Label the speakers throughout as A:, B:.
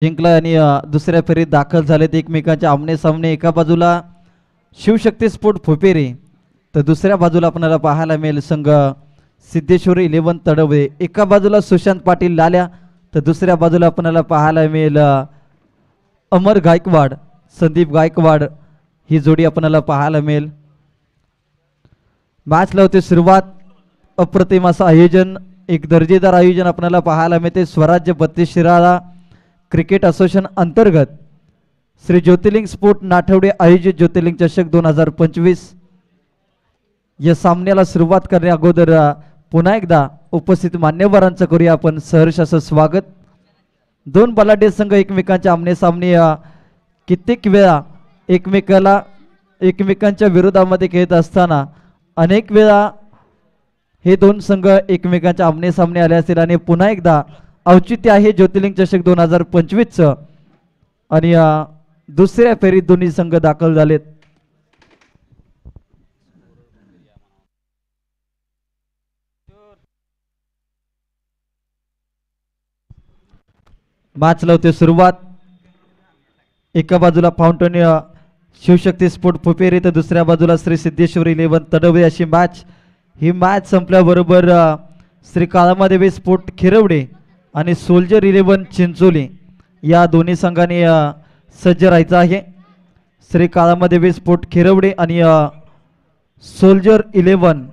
A: जिंकला आणि दुसऱ्या फेरीत दाखल झालेत एकमेकांच्या आमने सामने. एका बाजूला शिवशक्ती स्पोर्ट फुपेरे तर दुसऱ्या बाजूला आपल्याला पाहायला मिळेल संघ सिद्धेश्वरी 11 तडवळे. एका बाजूला सुशांत पाटील लाल्या तर दुसऱ्या बाजूला आपल्याला पाहायला मिळेल अमर गायकवाड संदीप गायकवाड ही जोडी आपल्याला पाहायला मिळेल. मॅचला होते सुरुवात. अप्रतिम असं आयोजन, एक दर्जेदार आयोजन आपल्याला पाहायला मिळते. स्वराज्य 32 शिराळा क्रिकेट असोसिएशन अंतर्गत श्री ज्योतिर्लिंग स्पोर्ट नाठवडे आयोजित ज्योतिर्लिंग चषक 2025 या सामन्याला सुरुवात करण्या अगोदर पुन्हा एकदा उपस्थित मान्यवरांचं करूया आपण सहर्ष असं स्वागत. दोन बलाढ्य संघ एकमेकांच्या आमने सामने कित्येक वेळा एकमेकांच्या विरोधामध्ये खेळत असताना अनेक वेळा हे दोन संघ एकमेकांच्या आमने सामने आले असतील आणि पुन्हा एकदा औचित्य आहे ज्योतिर्लिंग चषक 2025चं आणि दुसऱ्या फेरीत दोन्ही संघ दाखल झालेत. मॅच लावते सुरुवात. एका बाजूला फाउंटन शिवशक्ती स्पोर्ट फुपेरे तर दुसऱ्या बाजूला श्री सिद्धेश्वरी 11 तडवळे अशी मॅच. ही मॅच संपल्याबरोबर श्री काळामादेवी स्पोर्ट खिरवडे आणि सोल्जर 11 चिंचोली या दोन्ही संघांनी सज्ज राहायचं आहे. श्री काळामादेवी स्पोर्ट खिरवडे आणि सोल्जर 11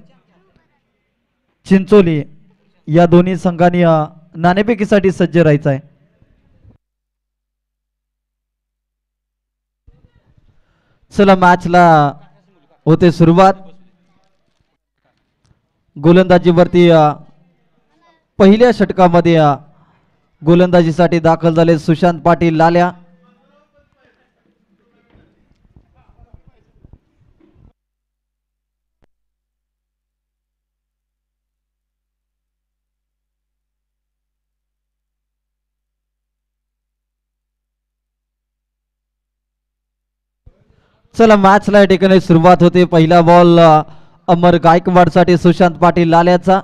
A: चिंचोली या दोन्ही संघांनी नाणेफेकीसाठी सज्ज राहायचं आहे. चला मॅचला होते सुरुवात. गोलंदाजीवरती पहिल्या षटकामध्ये गोलंदाजीसाठी दाखल झाले सुशांत पाटील लाल्या. चला मॅचला या ठिकाणी सुरुवात होते. पहिला बॉल अमर गायकवाड साठी सुशांत पाटील लाल्याचा.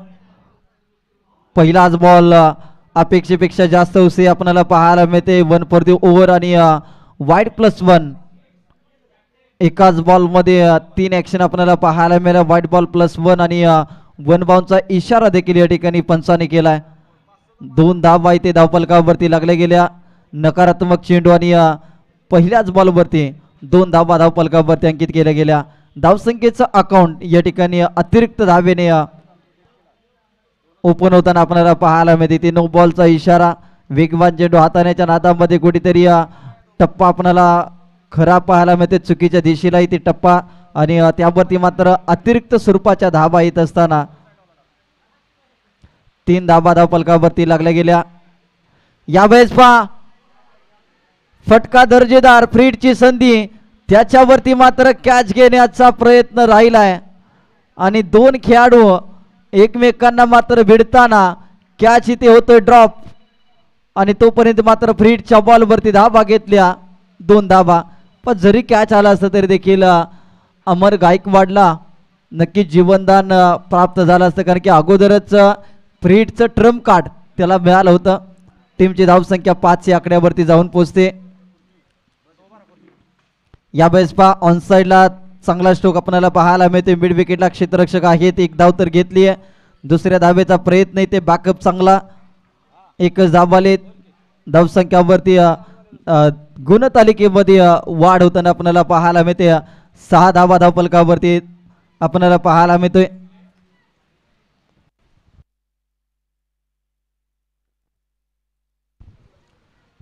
A: पहिलाच बॉल अपेक्षेपेक्षा जास्त उसे आपल्याला पाहायला मिळते. 1 फॉर दी ओव्हर आणि वाईड +1. एकाच बॉल मध्ये 3 ऍक्शन आपल्याला पाहायला मिळाला. वाईड बॉल +1 आणि 1 बाउंडचा इशारा देखील या ठिकाणी पंचाने केलाय. 2 धावा इथे धावफलकावरती लागल्या गेल्या. नकारात्मक चेंडू आणि पहिल्याच बॉलवरती 2 धावा धावफलकावरती अंकित केल्या गेल्या. धावसंख्येचं अकाउंट या ठिकाणी अतिरिक्त धावेने ओपन होताना आपल्याला पाहायला मिळते. ते 9 बॉलचा इशारा. वेगवान चेंडू हाताळण्याच्या नादामध्ये कुठेतरी टप्पा आपल्याला खरा पाहायला मिळते. चुकीच्या दिशेलाही ते टप्पा आणि त्यावरती मात्र अतिरिक्त स्वरूपाच्या धावा येत असताना 3 धावा धावफलकावरती लागल्या गेल्या. यावेळेस पहा फटका दर्जेदार फ्रीडची संधी. त्याच्यावरती मात्र कॅच घेण्याचा प्रयत्न राहिलाय आणि 2 खेळाडू एकमेकांना मात्र भिडताना कॅच इथे होतोय ड्रॉप आणि तोपर्यंत मात्र फ्रीडच्या बॉलवरती धावा घेतल्या 2 धावा. पण जरी कॅच आला असतं तरी देखील अमर गायकवाडला नक्की जीवनदान प्राप्त झालं असतं कारण की अगोदरच फ्रीडचं ट्रम्प कार्ड त्याला मिळालं होतं. टीमची धावसंख्या 5 या आकड्यावरती जाऊन पोहोचते. यावेळेस पहा ऑन साईडला चांगला स्ट्रोक आपल्याला पाहायला मिळते. मिड विकेटला क्षेत्ररक्षक आहेत. 1 धाव तर घेतली आहे. दुसऱ्या धावेचा प्रयत्न इथे बॅकअप चांगला. 1च धाव आले. धावसंख्यावरती गुणतालिकेमध्ये वाढ होताना आपल्याला पाहायला मिळते. 6 धावा धावफलकावरती आपल्याला पाहायला मिळतोय.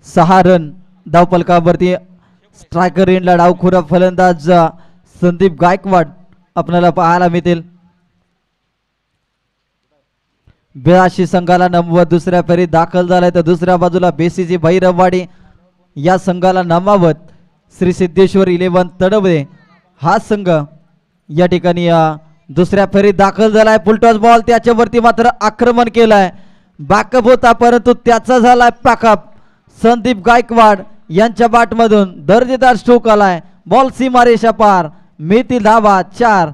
A: सहा रन धावफलकावरती. स्ट्रायकर एंडला डावखुरा फलंदाज संदीप गायकवाड आपल्याला पाहायला मिळतील. 82 संघाला नमवत दुसऱ्या फेरीत दाखल झालाय तर दुसऱ्या बाजूला बेसीजी भैरववाडी या संघाला नमावत श्री सिद्धेश्वर 11 तडवळे हा संघ या ठिकाणी दुसऱ्या फेरीत दाखल झालाय. फुलटॉस बॉल त्याच्यावरती मात्र आक्रमण केलंय. बॅकअप होता परंतु त्याचा झालाय पॅकअप. संदीप गायकवाड यांच्या बॅटमधून दर्जेदार स्ट्रोक आलाय. बॉल सीमारेषा पार. मिळतील धावा 4.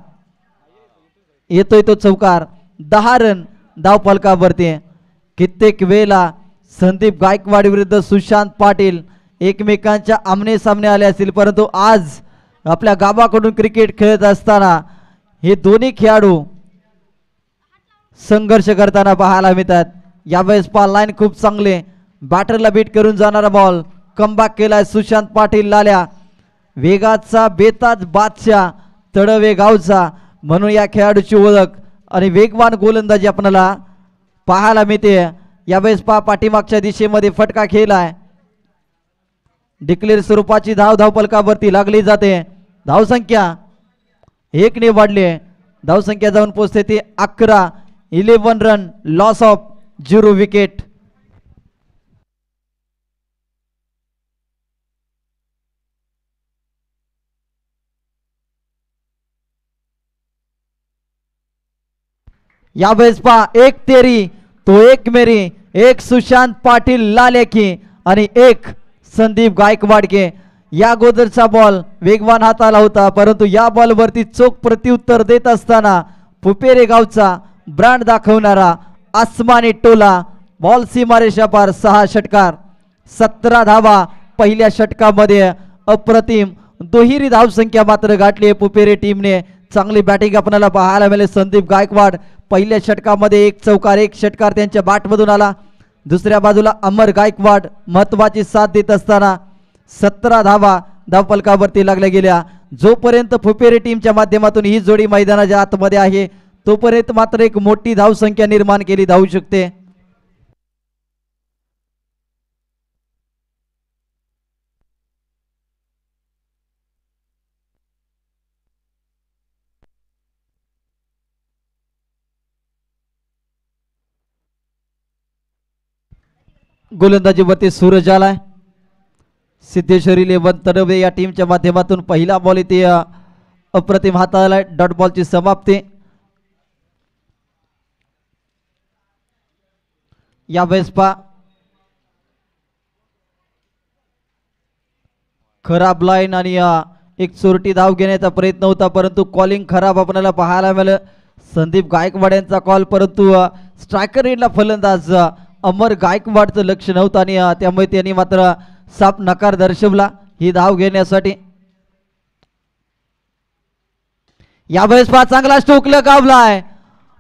A: येतोय तो चौकार. 10 रन धावफलकावरती. कित्येक वेळेला संदीप गायकवाड विरुद्ध सुशांत पाटील एकमेकांच्या आमने सामने आले असतील, परंतु आज आपल्या गावाकडून क्रिकेट खेळत असताना हे दोन्ही खेळाडू संघर्ष करताना पाहायला मिळतात. यावेळेस लाईन खूप चांगले, बॅटरला बीट करून जाणारा बॉल कमबॅक केलाय सुशांत पाटील लाल्या. वेगाचा बेताज बादशाह तडवे गावचा म्हणून या खेळाडूची ओळख आणि वेगवान गोलंदाजी आपल्याला पाहायला मिळते. यावेळेस पाठीमागच्या दिशेमध्ये फटका खेळलाय. डिक्लेअर स्वरूपाची धाव फलकावरती लागली जाते. धावसंख्या 1 ने वाढली. धावसंख्या जाऊन पोहोचते ती 11. 11 रन, लॉस ऑफ 0 विकेट. यावेळेस एक तेरी तो एक मेरी, एक सुशांत पाटील लाले की आणि एक संदीप गायकवाड के. या अगोदरचा बॉल वेगवान हाताला होता, परंतु या बॉल वरती चोख प्रत्युत्तर देत असताना पुपेरे गावचा ब्रँड दाखवणारा आसमानी टोला बॉल सीमारेषा पार. 6 षटकार, 17 धावा पहिल्या षटकामध्ये. अप्रतिम दुहेरी धावसंख्या मात्र गाठली पुपेरे टीमने. चांगली बॅटिंग आपल्याला पाहायला मिळाली. संदीप गायकवाड पहिल्या षटकामध्ये 1 चौकार 1 षटकार त्यांच्या बॅटमधून आला. दुसऱ्या बाजूला अमर गायकवाड महत्वाची साथ देत असताना 17 धावा धावफलकावरती लागल्या गेल्या. जोपर्यंत फुपेरे टीमच्या माध्यमातून ही जोडी मैदानाच्या आतमध्ये आहे तोपर्यंत मात्र एक मोठी धावसंख्या निर्माण केली जाऊ शकते. गोलंदाजीवरती सूरज आलाय. सिद्धेश्वरी 11 तडवे या टीमच्या माध्यमातून पहिला बॉल इथे अप्रतिम हाताळलाय. डॉट बॉलची समाप्ती. या वेळेस खराब लाईन आणि एक चोरटी धाव घेण्याचा प्रयत्न होता, परंतु कॉलिंग खराब आपल्याला पाहायला मिळालं. संदीप गायकवाड यांचा कॉल, परंतु स्ट्रायकर एंडला फलंदाज अमर गायकवाडचं लक्ष नव्हतं आणि त्यामुळे त्यांनी मात्र साफ नकार दर्शवला ही धाव घेण्यासाठी. यावेळेस चांगला स्ट्रोक लगावलाय.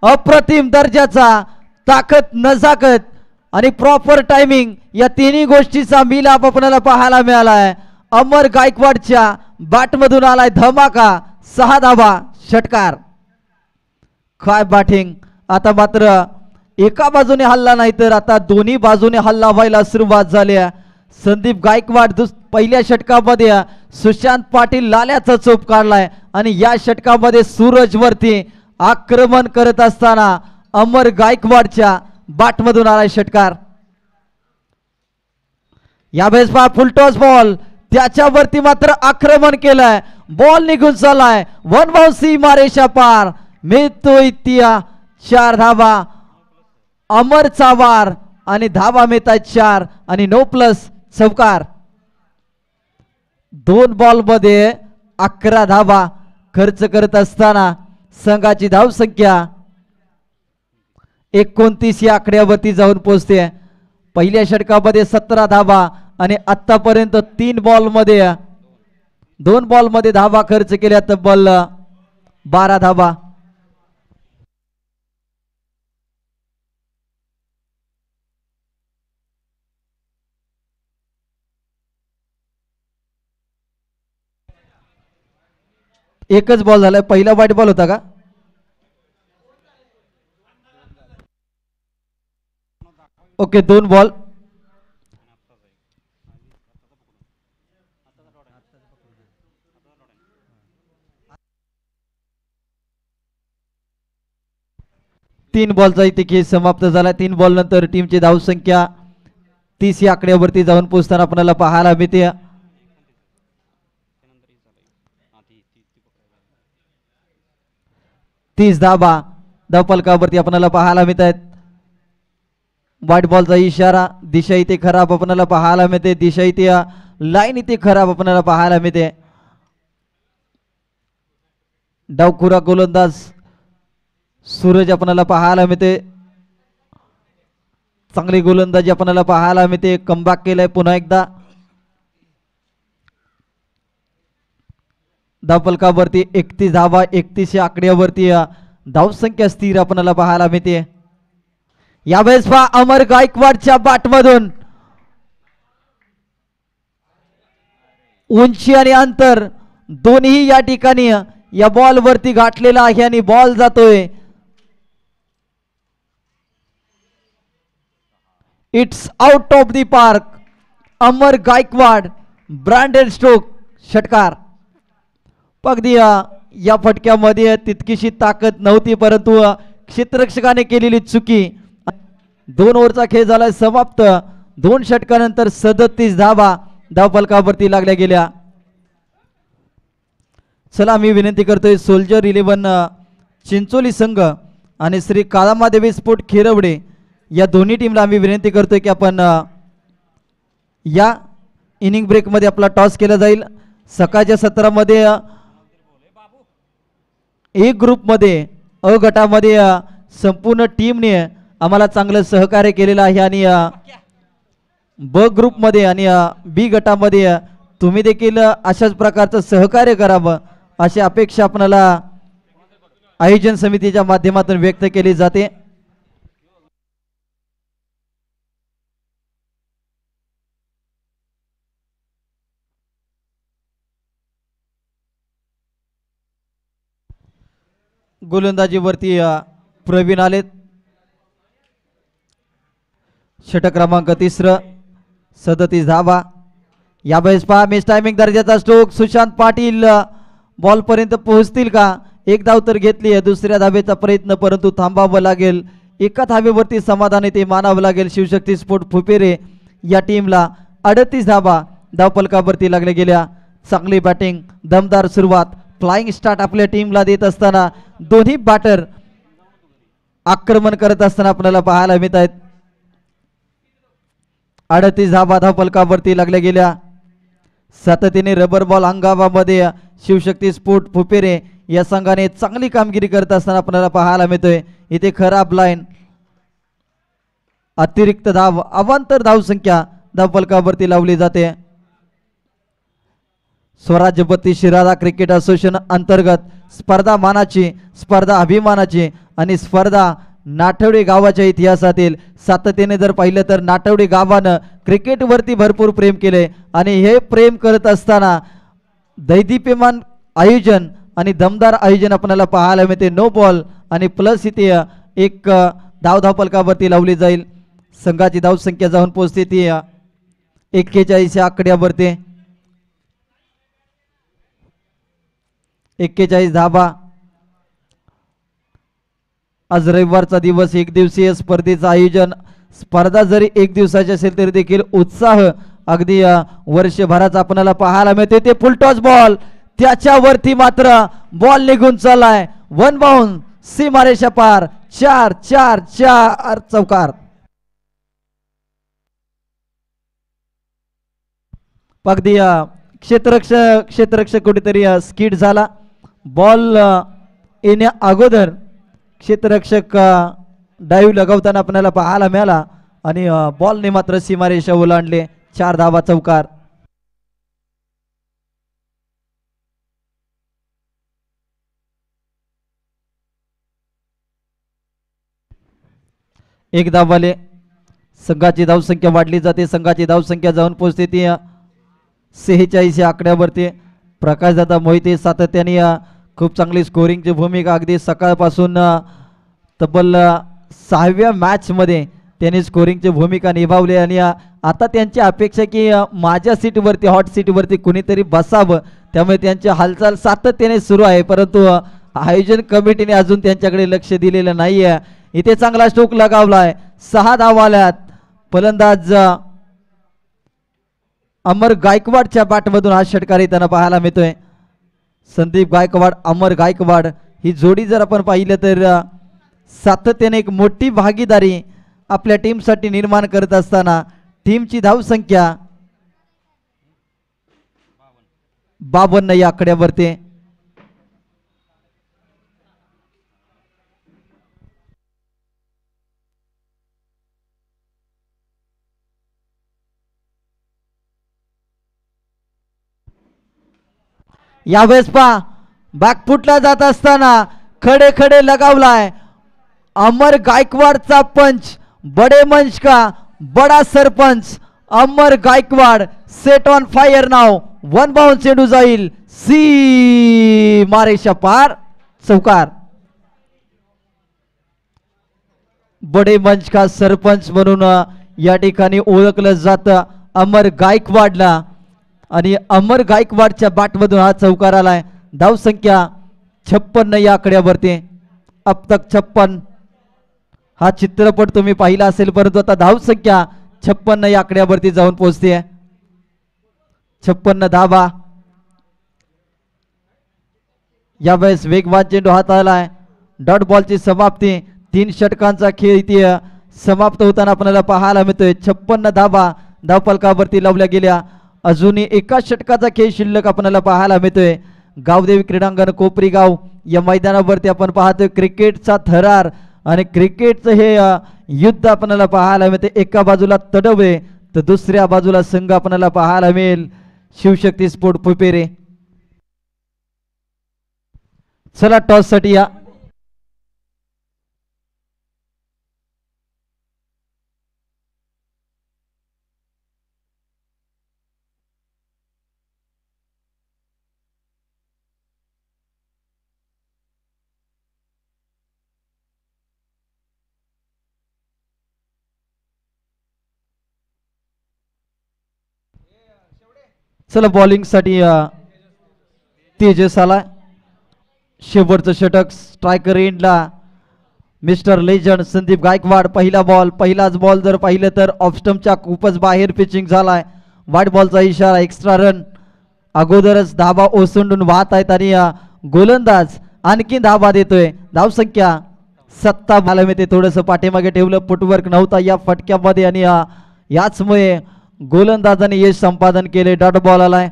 A: अप्रतिम दर्जाचा ताकद, नजाकत आणि प्रॉपर टायमिंग या तिन्ही गोष्टीचा मिलाप आपल्याला पाहायला मिळालाय. अमर गायकवाडच्या बॅटमधून आलाय धमाका. 6 धावा, षटकार. काय बॅटिंग. आता मात्र एका बाजूने हल्ला नाही तर आता दोन्ही बाजूने हल्ला व्हायला सुरुवात झाली. संदीप गायकवाड पहिल्या षटकामध्ये सुशांत पाटील लाल्याचा चोप काढलाय आणि या षटकामध्ये सूरज वरती आक्रमण करत असताना अमर गायकवाडच्या बॅटमधून आलाय षटकार. यावेळेस फुलटॉस बॉल, त्याच्यावरती मात्र आक्रमण केलंय. बॉल निघून चाललाय. 1 बाउंड सीमारेषा पार. मिळतो इतिया 4 धावा. अमरचा वार आणि धावा मिळतात 4 आणि 9+ चौकार. 2 बॉल मध्ये 11 धावा खर्च करत असताना संघाची धावसंख्या 29 या आकड्यावरती जाऊन पोहोचते. पहिल्या षटकामध्ये 17 धावा आणि आतापर्यंत 2 बॉल मध्ये धावा खर्च केल्या, तब्बल 12 धावा. एकच बॉल झालाय. पहिला वाईट बॉल होता का? Okay, 2 ball. तीन बॉलचा इथे खेळ समाप्त झाला. 3 बॉल नंतर टीमची धावसंख्या 30 या आकड्यावरती जाऊन पोहोचताना आपल्याला पाहायला मिळते. 30 धावा धावफलकावरती आपल्याला पाहायला मिळत आहेत. व्हाईट बॉलचा इशारा. दिशा इथे खराब आपल्याला पाहायला मिळते. दिशा इथे लाईन इथे खराब आपल्याला पाहायला मिळते. डावखुरा गोलंदाज सूरज आपल्याला पाहायला मिळते. चांगली गोलंदाजी आपल्याला पाहायला मिळते. कमबॅक केलंय पुन्हा एकदा. धावफलकावरती 31 धावा, 31 या आकड्यावरती धावसंख्या स्थिर आपल्याला पाहायला मिळते. यावेळेस पहा अमर गायकवाडच्या बॅटमधून उंची आणि अंतर दोन्ही या ठिकाणी या बॉल वरती गाठलेला आहे आणि बॉल जातोय. It's out of the park. Amar Gaikwad branded stroke षटकार. अगदी या फटक्यामध्ये तितकीशी ताकद नव्हती, परंतु क्षेत्ररक्षकाने केलेली चुकी. 2 ओव्हरचा खेळ झाला समाप्त. 2 षटकानंतर 37 धावा धावफलकावरती लागल्या गेल्या. चला मी विनंती करतोय सोल्जर 11 चिंचोली संघ आणि श्री काळामादेवी स्पोर्ट खेरवडे या दोन्ही टीमला आम्ही विनंती करतोय की आपण या इनिंग ब्रेकमध्ये आपला टॉस केला जाईल. सकाळच्या सत्रामध्ये ए ग्रुपमध्ये अ गटामध्ये संपूर्ण टीमने आम्हाला चांगलं सहकार्य केलेलं आहे आणि ब ग्रुपमध्ये आणि बी गटामध्ये तुम्ही देखील अशाच प्रकारचं सहकार्य करावं अशी अपेक्षा आपल्याला आयोजन समितीच्या माध्यमातून व्यक्त केली जाते. गोलंदाजीवरती प्रवीण आलेत. षटक क्रमांक 3, 37 धावा. यावेळेस पहा मिस टायमिंग दर्जाचा स्ट्रोक. सुशांत पाटील बॉल पर्यंत पोहोचतील का? एक धाव तर घेतली आहे. दुसऱ्या धावेचा प्रयत्न, परंतु थांबावं लागेल. एका धावेवरती समाधानी ते मानावं लागेल. शिवशक्ती स्पोर्ट फुपेरे या टीमला 38 धावा धावफलकावरती लागल्या गेल्या. चांगली बॅटिंग, दमदार सुरुवात, फ्लाइंग स्टार्ट आपल्या टीमला देत असताना दोन्ही बॅटर आक्रमण करत असताना आपल्याला पाहायला मिळत आहेत. 38 धावा धावफलकावरती लागल्या गेल्या. सातत्याने रबर बॉल हंगामामध्ये शिवशक्ती स्पोर्ट फुपेरे या संघाने चांगली कामगिरी करत असताना आपल्याला पाहायला मिळतोय. इथे खराब लाईन, अतिरिक्त धाव, अवांतर धावसंख्या धावफलकावरती लावली जाते. स्वराज्य बत्ती शिराळा क्रिकेट असोसिएशन अंतर्गत स्पर्धा मानाची, स्पर्धा अभिमानाची आणि स्पर्धा नाठवडे गावाच्या इतिहासातील सातत्याने जर पाहिलं तर नाठवडे गावानं क्रिकेटवरती भरपूर प्रेम केले आणि हे प्रेम करत असताना दैदिप्यमान आयोजन आणि दमदार आयोजन आपल्याला पाहायला मिळते. नो बॉल आणि प्लस इथे एक धावफलकावरती लावली जाईल. संघाची धावसंख्या जाऊन पोहोचते ती 41 या आकड्यावरती. 41 धावा. आज रविवारचा दिवस, एक दिवसीय स्पर्धेचं आयोजन. स्पर्धा जरी एक दिवसाची असेल तरी देखील उत्साह अगदी वर्षभराचा आपल्याला पाहायला मिळते. ते फुल टॉस बॉल, त्याच्यावरती मात्र बॉल निघून चाललाय. 1 बाउंड, सीमारेषा पार. 4 4 4 चौकार. अगदी क्षेत्ररक्षक कुठेतरी स्किड झाला. बॉल येण्या अगोदर क्षेत्ररक्षक डाईव्ह लगावताना आपल्याला पाहायला मिळाला आणि बॉलने मात्र सीमारेषा ओलांडले. 4 धावा चौकार. एक धाववाले. संघाची धावसंख्या वाढली जाते. संघाची धावसंख्या जाऊन पोहोचते ती 46 या आकड्यावरती. प्रकाशदादा मोहिते सातत्याने खूप चांगली स्कोरिंगची भूमिका अगदी सकाळपासून तब्बल 6व्या मॅचमध्ये त्यांनी स्कोरिंगची भूमिका निभावली आणि आता त्यांची अपेक्षा की माझ्या सीटवरती, हॉट सीटवरती कुणीतरी बसावं, त्यामुळे त्यांची हालचाल सातत्याने सुरू आहे. परंतु आयोजन कमिटीने अजून त्यांच्याकडे लक्ष दिलेलं नाही आहे. इथे चांगला स्ट्रोक लगावलाय. 6 धावा आल्यात. फलंदाज अमर गायकवाडच्या बॅटमधून हा षटकार येताना पाहायला मिळतोय. संदीप गायकवाड, अमर गायकवाड ही जोडी जर आपण पाहिलं तर सातत्याने एक मोठी भागीदारी आपल्या टीमसाठी निर्माण करत असताना टीमची धावसंख्या 52 या आकड्यावरती. यावेळेस पहा बॅकफुटला जात असताना खडे खडे लगावलाय अमर गायकवाडचा पंच. बडे मंच का बडा सरपंच Amar Gaikwad set on fire नाव. वन बाउंड चेंडू जाईल सी मारेशा पार चौकार. बडे मंच का सरपंच म्हणून या ठिकाणी ओळखलं जातं अमर गायकवाडला आणि अमर गायकवाडच्या बॅटमधून हा चौकार आलाय. धाव संख्या 56 या आकड्यावरती. अब तक 56 हा चित्रपट तुम्ही पाहिला असेल परंतु आता धाव संख्या 56 या आकड्यावरती जाऊन पोहोचते. 56 धावा. यावेळेस वेगवान चेंडू हाताळलाय. डॉट बॉलची समाप्ती. 3 षटकांचा खेळ इथे समाप्त होताना आपल्याला पाहायला मिळतोय. 56 धावा धावफलकावरती लावल्या गेल्या. अजूनही एका षटकाचा खेळ शिल्लक आपल्याला पाहायला मिळतोय. गावदेवी क्रीडांगण कोपरी गाव या मैदानावरती आपण पाहतोय क्रिकेटचा थरार आणि क्रिकेटचं हे युद्ध आपल्याला पाहायला मिळते. एका बाजूला तडवे तर दुसऱ्या बाजूला संघ आपल्याला पाहायला मिळेल शिवशक्ती स्पोर्ट पुपेरे. चला टॉस साठी या. चला बॉलिंग साठी तेजस आला. शेवटचं षटक स्ट्रायकर एंडला मिस्टर लेजंड संदीप गायकवाड. पहिला बॉल पहिलाच बॉल जर पाहिलं तर ऑफ स्टंपच्या खूपच बाहेर पिचिंग झालाय. वाईट बॉलचा इशारा. Extra run. अगोदरच धाबा ओसंडून वाहत आहेत आणि गोलंदाज आणखी धाबा देतोय. धाव संख्या 7 मला मिळते. थोडंसं पाठीमागे ठेवलं. फुटवर्क नव्हता या फटक्यामध्ये आणि याचमुळे गोलंदाजाने यश संपादन केले. डॉट बॉल आलाय.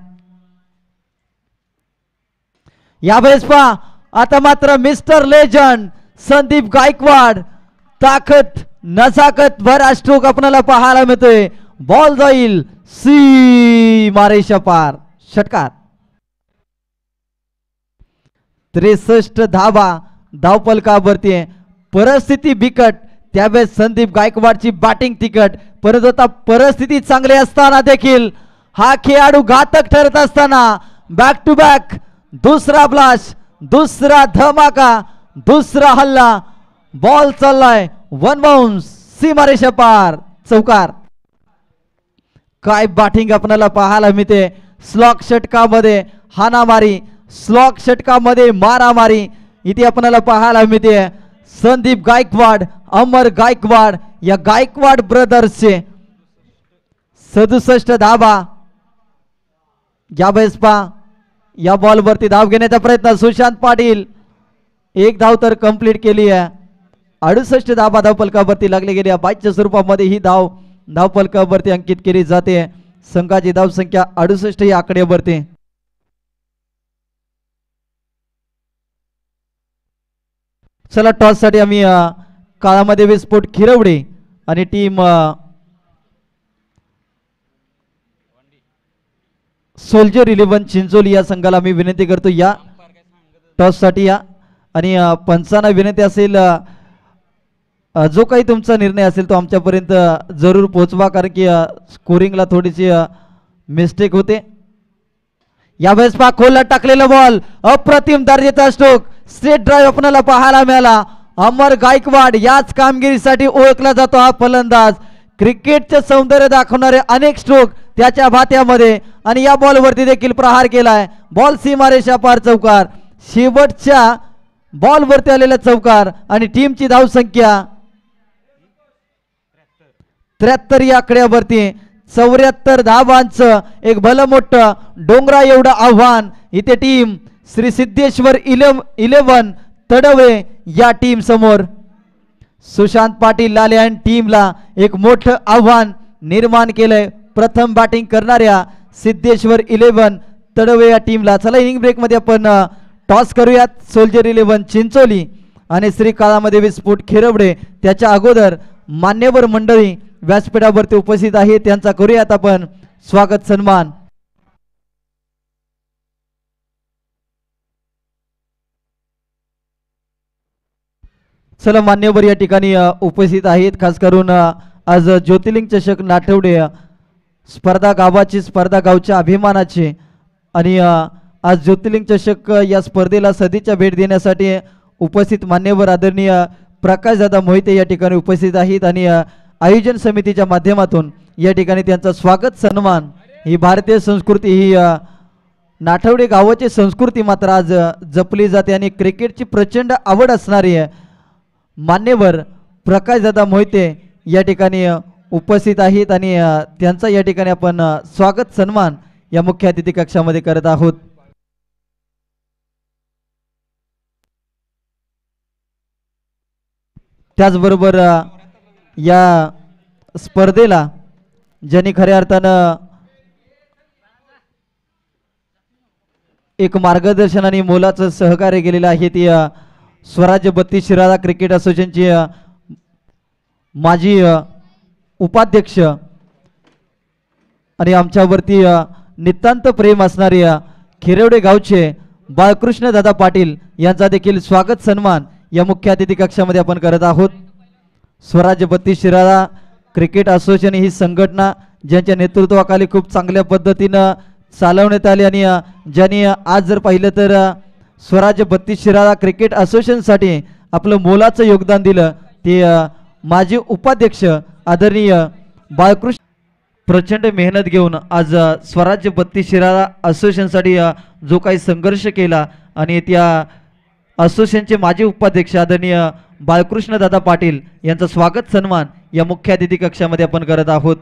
A: यावेळेस पहा आता मात्र मिस्टर लेजंड संदीप गायकवाड ताकद नजाकत भरा स्ट्रोक आपल्याला पाहायला मिळतोय. बॉल जाईल सी मारेशा पार षटकार. 63 धावा धावफलकावरती. परिस्थिती बिकट. त्यावेळेस संदीप गायकवाडची बॅटिंग तिकट परंतु आता परिस्थिती चांगली असताना देखील हा खेळाडू घातक ठरत असताना बॅक टू बॅक दुसरा ब्लास्ट दुसरा धमाका दुसरा हल्ला. बॉल चाललाय वन बाउंस सीमारेषा पार चौकार. काय बॅटिंग आपल्याला पाहायला मिळते. स्लॉक षटकामध्ये हाणामारी स्लॉक षटकामध्ये मारामारी इथे आपल्याला पाहायला मिळते. संदीप गायकवाड अमर गायकवाड या गायकवाड ब्रदर्सचे 67 धावा. यावेळेस पहा या बॉल वरती धाव घेण्याचा प्रयत्न. सुशांत पाटील एक धाव तर कंप्लीट केली आहे. 68 धावा धावफलकावरती लागले गेले. 22च्या स्वरूपामध्ये ही धाव धावफलकावरती अंकित केली जाते. संघाची धाव संख्या 68 या आकड्यावरती. चला टॉस साठी आम्ही काळामध्ये विस्फोट खिरवडे आणि टीम सोल्जर 11 चिंचोली या संघाला मी विनंती करतो या टॉस साठी या. आणि पंचांना विनंती असेल जो काही तुमचा निर्णय असेल तो आमच्यापर्यंत जरूर पोहोचवा कारण की स्कोरिंगला थोडीशी मिस्टेक होते. यावेळेस पहा खोलला टाकलेला बॉल अप्रतिम दर्जाचा स्ट्रोक. स्ट्रेट ड्राईव्ह आपल्याला पाहायला मिळाला. अमर गायकवाड याच कामगिरीसाठी ओळखला जातो हा फलंदाज. क्रिकेटचे सौंदर्य दाखवणारे अनेक स्ट्रोक त्याच्या भात्यामध्ये आणि या बॉलवरती देखील प्रहार केलाय. बॉल सीमारेषा पार चौकार. शेवटच्या बॉलवरती आलेला चौकार आणि टीमची धाव संख्या 73 या आकड्यावरती. 74 धावांचं एक भलं मोठं डोंगरा एवढं आव्हान इथे टीम श्री सिद्धेश्वर 11 तडवे या टीम समोर. सुशांत पाटील लाले आणि टीमला एक मोठं आव्हान निर्माण केलंय. प्रथम बॅटिंग करणाऱ्या सिद्धेश्वर 11 तडवे या टीमला. चला इनिंग ब्रेक मध्ये आपण टॉस करूयात. सोल्जर 11 चिंचोली आणि श्री काळामध्ये विस्फोट खिरवडे त्याच्या अगोदर मान्यवर मंडळी व्यासपीठावरती उपस्थित आहे त्यांचा करूयात आपण स्वागत सन्मान. चला मान्यवर या ठिकाणी उपस्थित आहेत, खास करून आज ज्योतिर्लिंग चषक नाठवडे स्पर्धा गावाची, स्पर्धा गावच्या अभिमानाची आणि आज ज्योतिर्लिंग चषक या स्पर्धेला सदिच्छा भेट देण्यासाठी उपस्थित मान्यवर आदरणीय प्रकाशदादा मोहिते या ठिकाणी उपस्थित आहेत आणि आयोजन समितीच्या माध्यमातून या ठिकाणी त्यांचा स्वागत सन्मान, ही भारतीय संस्कृती, ही नाठवडे गावाची संस्कृती मात्र आज जपली जाते आणि क्रिकेटची प्रचंड आवड असणारी मान्यवर प्रकाशदादा मोहिते या ठिकाणी उपस्थित आहेत आणि त्यांचा या ठिकाणी आपण स्वागत सन्मान या मुख्य अतिथी कक्षामध्ये करत आहोत। त्याचबरोबर या स्पर्धेला ज्यांनी खऱ्या अर्थानं एक मार्गदर्शन आणि मोलाचं सहकार्य केलेलं आहे ती स्वराज्य 32 शिराळा क्रिकेट असोसिएशनची माजी उपाध्यक्ष आणि आमच्यावरती नितांत प्रेम असणारे खिरवडे गावचे बाळकृष्ण दादा पाटील यांचा देखील स्वागत सन्मान या मुख्य अतिथी कक्षामध्ये आपण करत आहोत। स्वराज्य 32 शिराळा क्रिकेट असोसिएशन ही संघटना ज्यांच्या नेतृत्वाखाली खूप चांगल्या पद्धतीनं चालवण्यात आली आणि ज्यांनी आज जर पाहिलं तर स्वराज्य 32 शिराळा क्रिकेट असोसिएशनसाठी आपलं मोलाचं योगदान दिलं ते माजी उपाध्यक्ष आदरणीय बाळकृष्ण प्रचंड मेहनत घेऊन आज स्वराज्य 32 शिराळा असोसिएशनसाठी जो काही संघर्ष केला आणि त्या असोसिएशनचे माजी उपाध्यक्ष आदरणीय बाळकृष्ण दादा पाटील यांचा स्वागत सन्मान या मुख्य अतिथी कक्षामध्ये आपण करत आहोत।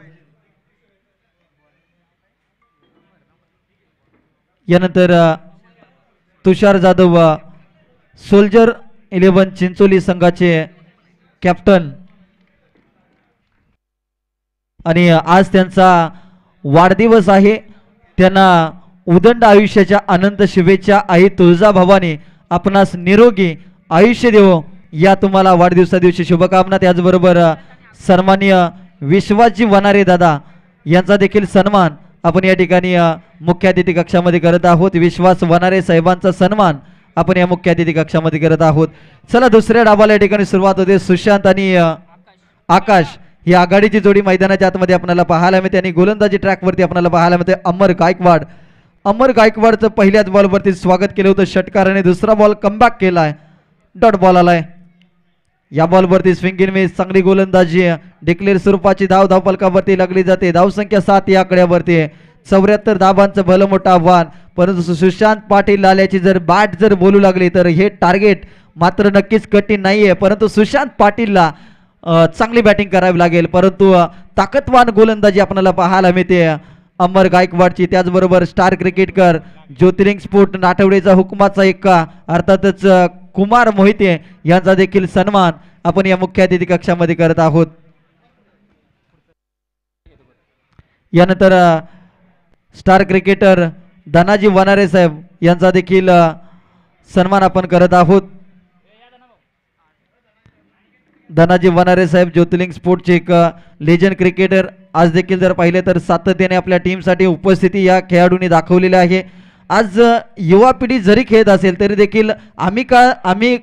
A: यानंतर तुषार जाधव सोल्जर 11 चिंचोली संघाचे कॅप्टन आणि आज त्यांचा वाढदिवस आहे, त्यांना उदंड आयुष्याच्या अनंत शुभेच्छा। आई तुळजाभवानी आपणास निरोगी आयुष्य देवो या तुम्हाला वाढदिवसा दिवशी शुभकामना। त्याचबरोबर सन्माननीय विश्वासजी वनारे दादा यांचा देखील सन्मान आपण या ठिकाणी मुख्य अतिथी कक्षामध्ये करत आहोत। विश्वास वनारे साहेबांचा सन्मान आपण या मुख्य अतिथी कक्षामध्ये करत आहोत। चला दुसऱ्या डावाला या ठिकाणी सुरुवात होते। सुशांत आणि आकाश ही आघाडीची जोडी मैदानाच्या आतमध्ये आपल्याला पाहायला मिळते आणि गोलंदाजी ट्रॅकवरती आपल्याला पाहायला मिळते अमर गायकवाडचं पहिल्याच बॉलवरती स्वागत केलं होतं षटकाराने, दुसरा बॉल कमबॅक केलाय, डॉट बॉल आलाय। या बॉलवरती स्विंग इन मिस, चांगली गोलंदाजी, डिक्लेअर स्वरूपाची धाव धावफलकावरती लागली जाते। धावसंख्या 7 या आकड्यावरती, 74 धावांचं भलं मोठं आव्हान। परंतु सुशांत पाटील लाल्याची जर बॅट जर बोलू लागली तर हे टार्गेट मात्र नक्कीच कठीण नाहीये, परंतु सुशांत पाटीलला चांगली बॅटिंग करावी लागेल, परंतु ताकदवान गोलंदाजी आपल्याला पाहायला मिळते अमर गायकवाडची। त्याचबरोबर स्टार क्रिकेटकर ज्योतिर्लिंग स्पोर्ट नाठवडेचा हुकमाचा एक्का अर्थातच कुमार मोहिते यांचा देखील सन्मान आपण या मुख्य अतिथी कक्षामध्ये करत आहोत। यानंतर स्टार क्रिकेटर धनाजी वनारे साहेब यांचा देखील सन्मान आपण करत आहोत। धनाजी वनारे साहेब ज्योतिर्लिंग स्पोर्टचे एक लेजंड क्रिकेटर, आज देखील जर पाहिले तर सातत्याने आपल्या टीमसाठी उपस्थिती या खेळाडूंनी दाखवलेली आहे। आज युवा पिढी जरी खेळत असेल तरी देखील आम्ही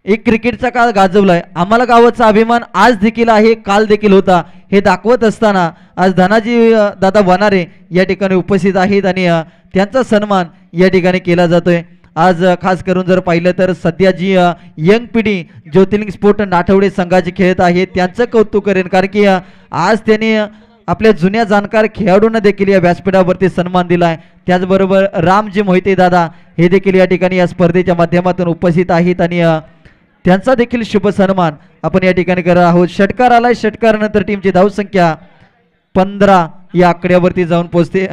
A: एक क्रिकेटचा काळ गाजवलाय, आम्हाला गावाचा अभिमान आज देखील आहे, काल देखील होता, हे दाखवत असताना आज धनाजी दादा वनारे या ठिकाणी उपस्थित आहेत आणि त्यांचा सन्मान या ठिकाणी केला जातोय। आज खास करून जर पाहिलं तर सध्या जी यंग पिढी ज्योतिर्लिंग स्पोर्ट नाठवडे संघाची खेळत आहे त्यांचं कौतुक करेन, कारण की आज त्यांनी आपल्या जुन्या जाणकार खेळाडूंना देखील या व्यासपीठावरती सन्मान दिलाय। त्याचबरोबर रामजी मोहिते दादा हे देखील या ठिकाणी या स्पर्धेच्या माध्यमातून उपस्थित आहेत आणि त्यांचा देखील शुभ सन्मान आपण या ठिकाणी करत आहोत। षटकार आलाय, षटकारानंतर टीमची धावसंख्या 15 या आकड्यावरती जाऊन पोहोचते।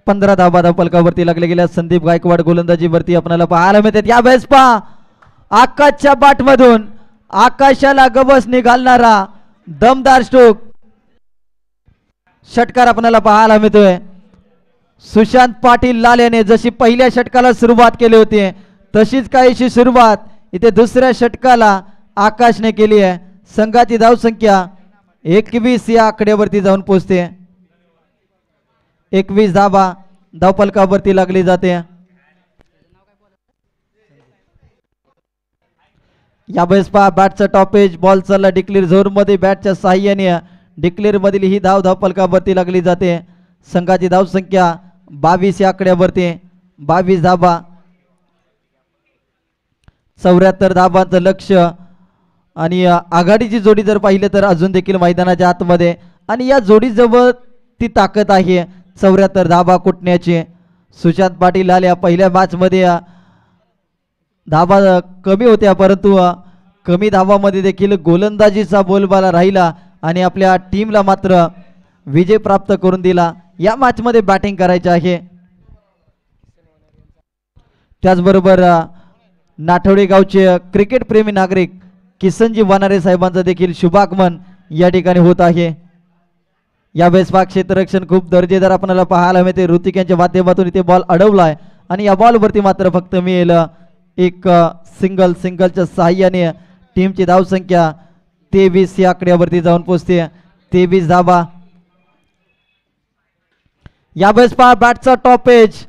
A: पंधरा धावा धावफलकावरती लागले गेल्या संदीप गायकवाड गोलंदाजीवरती आपल्याला पाहायला मिळतात। या वेळेस पहा आकाशच्या बॅटमधून आकाशाला गवस निघालणारा दमदार स्ट्रोक षटकार आपल्याला पाहायला मिळतोय. सुशांत पाटील लाल याने जशी पहिल्या षटकाला सुरुवात केली होती तशीच काहीशी सुरुवात इथे दुसऱ्या षटकाला आकाशने केली आहे. संघाची धावसंख्या 21 या आकड्यावरती जाऊन पोहोचते. 21 धावा धावफलकावरती लागली जाते. यावेळेस पहा बॅटचा टॉपेज बॉल चालला डिक्लेअर झोन मध्ये. बॅटच्या साह्याने डिक्लेअर मधील ही धाव धावफलकावरती लागली जाते. संघाची धावसंख्या 22 या आकड्यावरती. 22 धावा 74 धावांचं लक्ष. आणि आघाडीची जोडी जर पाहिलं तर अजून देखील मैदानाच्या आतमध्ये आणि या जोडीजवळ ती ताकद आहे 74 धावा कुटण्याची. सुशांत पाटील आल्या पहिल्या मॅच मध्ये धावा कमी होत्या परंतु कमी धावामध्ये देखील गोलंदाजीचा बोलबाला राहिला आणि आपल्या टीमला मात्र विजय प्राप्त करून दिला. या मॅच मध्ये बॅटिंग करायचे आहे. त्याचबरोबर नाठवडे गावचे क्रिकेट प्रेमी नागरिक किसनजी वानारे साहेबांचा देखील शुभागमन या ठिकाणी होत आहे. यावेळेस पहा क्षेत्ररक्षण खूप दर्जेदार आपल्याला पाहायला मिळते. ऋतिक यांच्या माध्यमातून इथे बॉल अडवलाय आणि या बॉलवरती मात्र फक्त मिळेल एक सिंगलच्या सहाय्याने टीमची धावसंख्या 23 या आकड्यावरती जाऊन पोहोचते. 23 धावा. यावेळेस पहा बॅटचा टॉपेज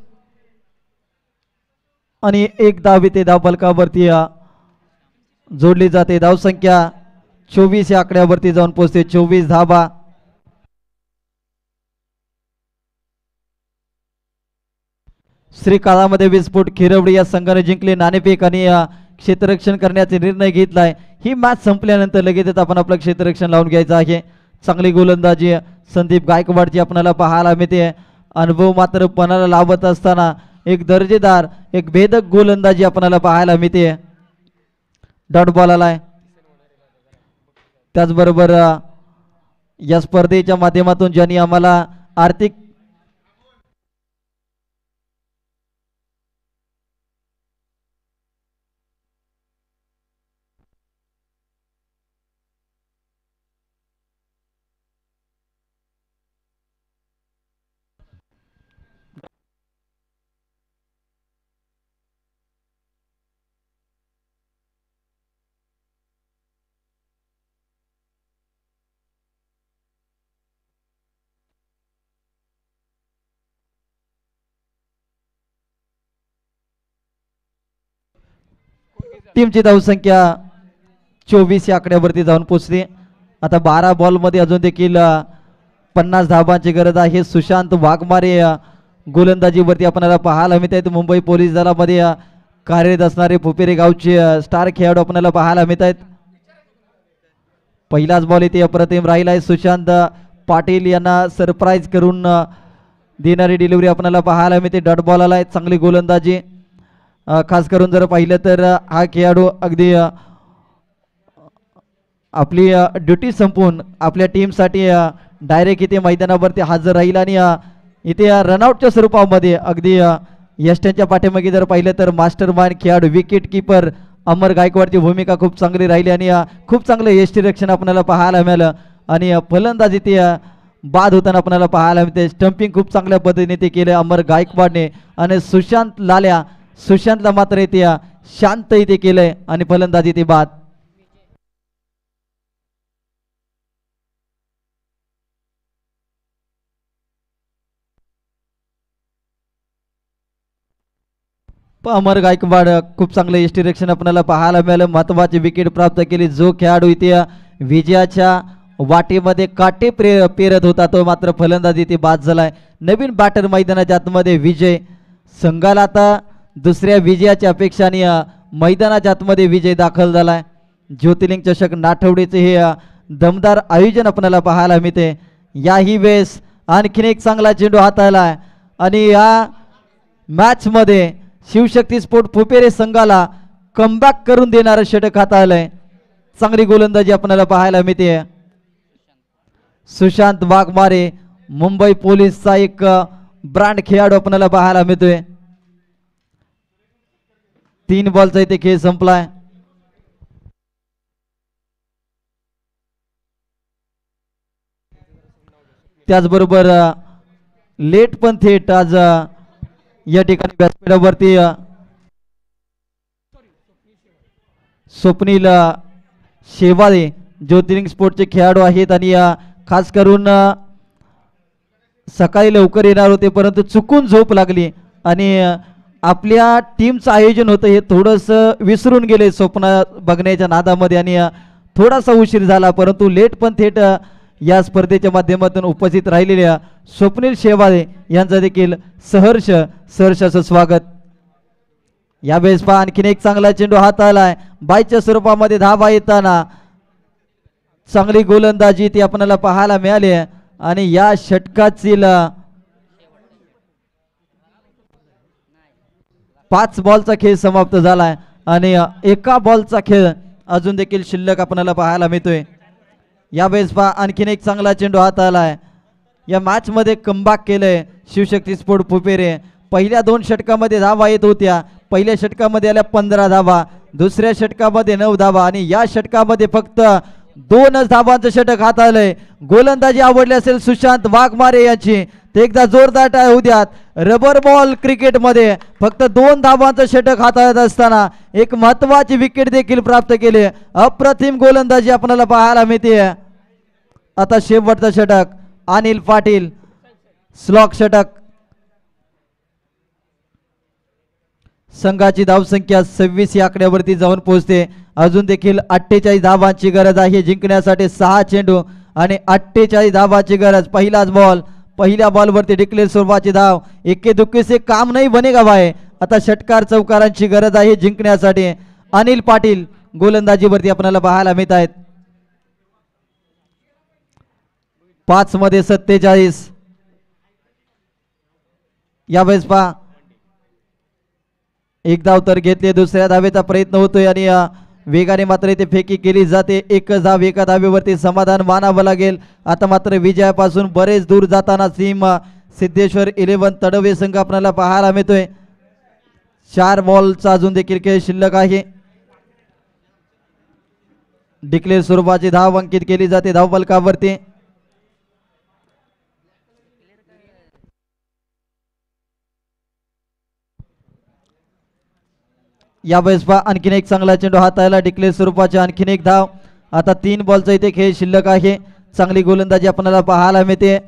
A: आणि एक धाव इथे धावफलकावरती जोडली जाते. धावसंख्या 24 या आकड्यावरती जाऊन पोहोचते. 24 धावा. श्रीकाळामध्ये विस्फोट खिरवडी या संघाने जिंकले नाणेफेक आणि क्षेत्ररक्षण करण्याचा निर्णय घेतलाय. ही मॅच संपल्यानंतर लगेचच आपण आपलं क्षेत्ररक्षण लावून घ्यायचं आहे. चांगली गोलंदाजी संदीप गायकवाडची आपल्याला पाहायला मिळते. अनुभव मात्र पणाला लावत असताना एक दर्जेदार एक भेदक गोलंदाजी आपल्याला पाहायला मिळते. डॉट बॉल आलाय. त्याचबरोबर या स्पर्धेच्या माध्यमातून ज्यांनी आम्हाला आर्थिक टीमची धावसंख्या 24 या आकड्यावरती जाऊन पोहोचली. आता 12 बॉल मध्ये अजून देखील 50 धावांची गरज आहे. सुशांत वाघमारे गोलंदाजीवरती आपल्याला पाहायला मिळत आहेत. मुंबई पोलीस दलामध्ये कार्यरत असणारे फुपेरे गावचे स्टार खेळाडू आपल्याला पाहायला मिळत आहेत. पहिलाच बॉल इथे अप्रतिम राहिला आहे. सुशांत पाटील यांना सरप्राईज करून देणारी डिलिव्हरी आपल्याला पाहायला मिळते. डॉट बॉल आलाय. चांगली गोलंदाजी. खास करून जर पाहिलं तर हा खेळाडू अगदी आपली ड्युटी संपवून आपल्या टीमसाठी डायरेक्ट इथे मैदानावरती हजर राहील आणि इथे रनआउटच्या स्वरूपामध्ये अगदी यष्ट्यांच्या पाठीमागे जर पाहिलं तर मास्टर माइंड खेळाडू विकेट किपर अमर गायकवाडची भूमिका खूप चांगली राहिली आणि खूप चांगलं यष्टीरक्षण आपल्याला पाहायला मिळालं आणि फलंदाजी ते बाद होताना आपल्याला पाहायला मिळते. स्टंपिंग खूप चांगल्या पद्धतीने ते केलं अमर गायकवाडने आणि सुशांतला मात्र इथे शांत इथे केलंय आणि फलंदाजी ते बाद. अमर गायकवाड खूप चांगलं यष्टीरक्षण आपल्याला पाहायला मिळालं. महत्वाची विकेट प्राप्त केली. जो खेळाडू इथे विजयाच्या वाटेमध्ये काटे पेरत होता तो मात्र फलंदाजी ते बाद झालाय. नवीन बॅटर मैदानाच्या आतमध्ये विजय. संघाला आता दुसऱ्या विजयाच्या अपेक्षाने मैदानाच्या आतमध्ये विजय दाखल झालाय. ज्योतिर्लिंग चषक नाठवडीचे हे दमदार आयोजन आपल्याला पाहायला मिळते. याही वेळेस आणखीन एक चांगला चेंडू हाताळलाय आणि या मॅच मध्ये शिवशक्ती स्पोर्ट फुपेरे संघाला कमबॅक करून देणारं षटक हाताळलंय. चांगली गोलंदाजी आपल्याला पाहायला मिळते. सुशांत वाघमारे मुंबई पोलीसचा एक ब्रँड खेळाडू आपल्याला पाहायला मिळतोय. 3 बॉलचा इथे खेळ संपलाय. त्याचबरोबर लेट पण थेट आज या ठिकाणी व्यासपीठावरती स्वप्नील शेवाळे ज्योतिर्लिंग स्पोर्टचे खेळाडू आहेत आणि खास करून सकाळी लवकर येणार होते परंतु चुकून झोप लागली आणि आपल्या टीमचं आयोजन होतं हे थोडंसं विसरून गेले स्वप्न बघण्याच्या नादामध्ये आणि थोडासा उशीर झाला परंतु लेट पण थेट या स्पर्धेच्या माध्यमातून उपस्थित राहिलेल्या स्वप्नील शेवाळे यांचं देखील सहर्ष असं स्वागत. यावेळेस पहा आणखीन एक चांगला चेंडू हाताळलाय बायच्या स्वरूपामध्ये धावा येताना चांगली गोलंदाजी ती आपल्याला पाहायला मिळाली आणि या षटकातील 5 बॉलचा खेळ समाप्त झालाय आणि एका बॉलचा खेळ अजून देखील शिल्लक आपल्याला पाहायला मिळतोय. यावेळेस पहा आणखीन एक चांगला चेंडू हाताळलाय. या मॅच मध्ये कमबॅक केलंय शिवशक्ती स्पोर्ट फुपेरे. पहिल्या 2 षटकामध्ये धावा येत होत्या. पहिल्या षटकामध्ये आल्या 15 धावा, दुसऱ्या षटकामध्ये 9 धावा आणि या षटकामध्ये फक्त 2 धावांचं षटक हाताळलंय. गोलंदाजी आवडली असेल सुशांत वाघमारे यांची ते एकदा जोरदार टाळ्या होऊ द्यात. रबर बॉल क्रिकेटमध्ये फक्त 2 धावांचं षटक हाताळत असताना एक महत्वाची विकेट देखील प्राप्त केली. अप्रतिम गोलंदाजी आपल्याला पाहायला मिळते. आता शेवटचं षटक अनिल पाटील स्लॉक षटक. संघाची धावसंख्या 26 या आकड्यावरती जाऊन पोहोचते. अजून देखील 48 धावांची गरज आहे जिंकण्यासाठी. 6 चेंडू आणि 48 धावांची गरज. पहिलाच बॉल, पहिल्या बॉलवरती डिक्लेअर स्वरूपाची धाव. इक्के दुक्के से काम नाही बनेगा भाई. आता षटकार चौकारांची गरज आहे जिंकण्यासाठी. अनिल पाटील गोलंदाजीवरती आपल्याला पाहायला मिळत आहेत. 5 मध्ये 47. यावेळेस पहा एक धाव तर घेतले. दुसऱ्या धावेचा प्रयत्न होतोय आणि वेगाने मात्र इथे फेकी केली जाते. एकच धाव, एका धावेवरती समाधान मानावं लागेल. आता मात्र विजयापासून बरेच दूर जाताना टीम सिद्धेश्वर 11 तडवे संघ आपल्याला पाहायला मिळतोय. 4 बॉलचा अजून देखील खेळ शिल्लक आहे. डिक्लेअर स्वरूपाची धाव अंकित केली जाते धावफलकावरती. यावेळेस पहा आणखीन एक चांगला चेंडू हाताळला. डिक्लेअर स्वरूपाची आणखीन एक धाव. आता 3 बॉलचा इथे खेळ शिल्लक आहे. चांगली गोलंदाजी आपल्याला पाहायला मिळते.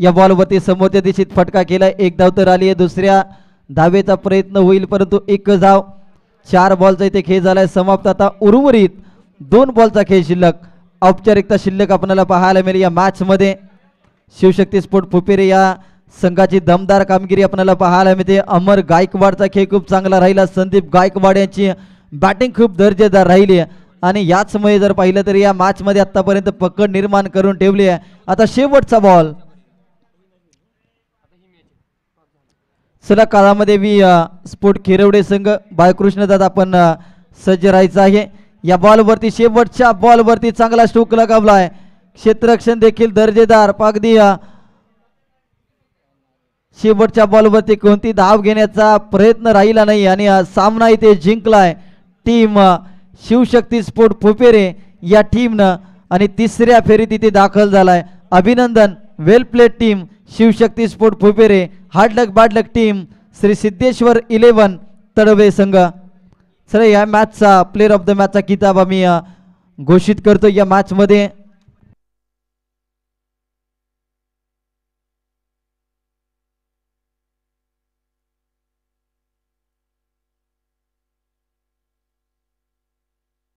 A: या बॉलवरती समोरच्या दिशेत फटका केलाय. एक धाव तर आली आहे. दुसऱ्या धावेचा प्रयत्न होईल परंतु एकच धाव. 4 बॉलचा इथे खेळ झालाय समाप्त. आता उर्वरित 2 बॉलचा खेळ शिल्लक. औपचारिकता शिल्लक आपल्याला पाहायला मिळेल या मॅच मध्ये. शिवशक्ती स्पोर्ट फुपेरे या संघाची दमदार कामगिरी आपल्याला पाहायला मिळते. अमर गायकवाडचा खेळ खूप चांगला राहिला. संदीप गायकवाड यांची बॅटिंग खूप दर्जेदार राहिली आणि याचमुळे जर पाहिलं तर या मॅच मध्ये आतापर्यंत पकड निर्माण करून ठेवली आहे. आता शेवटचा बॉल. चला काळामध्ये स्पोर्ट खिरवडे संघ बाळकृष्ण दादा आपण सज्ज राहायचं आहे. या बॉलवरती शेवटच्या बॉलवरती चांगला स्ट्रोक लगावलाय. क्षेत्ररक्षण देखील दर्जेदार. अगदी शेवटच्या बॉलवरती कोणती धाव घेण्याचा प्रयत्न राहिला नाही आणि सामना इथे जिंकलाय टीम शिवशक्ती स्पोर्ट फुपेरे या टीमनं आणि 3ऱ्या फेरीत इथे दाखल झालाय. अभिनंदन. Well played team Shivshakti sport Fupere. Hard luck bad luck team Shri Siddheshwar 11 Tadwe संघ. सर या मॅचचा प्लेयर ऑफ द मॅचचा किताब आम्ही घोषित करतो. या मॅच मध्ये